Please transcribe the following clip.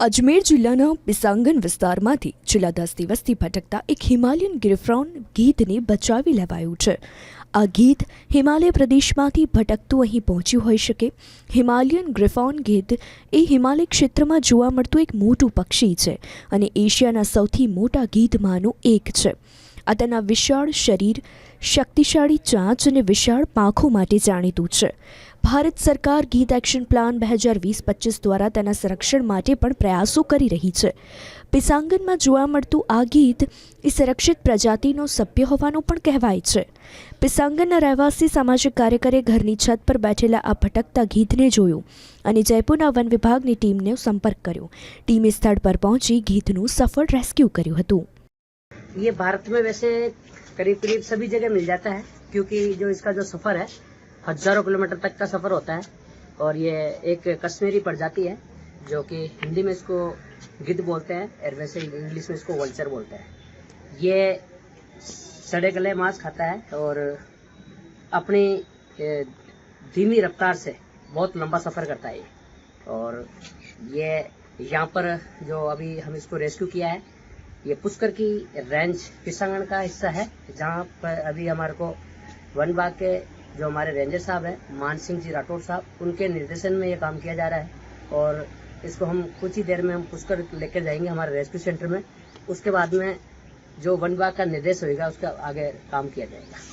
અજમેર જિલ્લાના પિસાંગન વિસ્તારમાંથી છેલ્લા 10 દિવસથી ભટકતા એક હિમાલયન ગ્રિફોન ગીધને બચાવી લેવાયું છે। આ ગીધ હિમાલય પ્રદેશમાંથી ભટકતું અહીં પહોંચ્યું હોઈ શકે। હિમાલયન ગ્રિફોન ગીધ એ હિમાલય ક્ષેત્રમાં જોવા મળતું એક મોટું પક્ષી છે અને એશિયાના સૌથી મોટા ગીધમાંનું એક છે। આ તેના વિશાળ શરીર, શક્તિશાળી ચાંચ અને વિશાળ પાંખો માટે જાણીતું છે। ભારત સરકાર ગીધ એક્શન પ્લાન 2020-25 દ્વારા તેના સંરક્ષણ માટે પણ પ્રયાસો કરી રહી છે। પિસાંગનમાં જોવા મળતું આ ગીધ એ સંરક્ષિત પ્રજાતિનો સભ્ય હોવાનું પણ કહેવાય છે। પિસાંગનના રહેવાસી સામાજિક કાર્યકરે ઘરની છત પર બેઠેલા આ ભટકતા ગીધને જોયું અને જયપુરના વન વિભાગની ટીમનો સંપર્ક કર્યો। ટીમે સ્થળ પર પહોંચી ગીધનું સફળ રેસ્ક્યુ કર્યું હતું। ये भारत में वैसे करीब करीब सभी जगह मिल जाता है, क्योंकि जो इसका जो सफर है हजारों किलोमीटर तक का सफर होता है। और ये एक कश्मीरी प्रजाति है जो कि हिंदी में इसको गिद्ध बोलते हैं और वैसे इंग्लिश में इसको वल्चर बोलते हैं। ये सड़े गले मांस खाता है और अपनी धीमी रफ्तार से बहुत लंबा सफर करता है। और ये यहाँ पर जो अभी हम इसको रेस्क्यू किया है, ये पुष्कर की रेंज पिसांगन का हिस्सा है, जहाँ पर अभी हमारे को वन विभाग के जो हमारे रेंजर साहब हैं मान सिंह जी राठौड़ साहब, उनके निर्देशन में ये काम किया जा रहा है। और इसको हम कुछ ही देर में हम पुष्कर लेकर जाएंगे हमारे रेस्क्यू सेंटर में। उसके बाद में जो वन विभाग का निर्देश होगा उसका आगे काम किया जाएगा।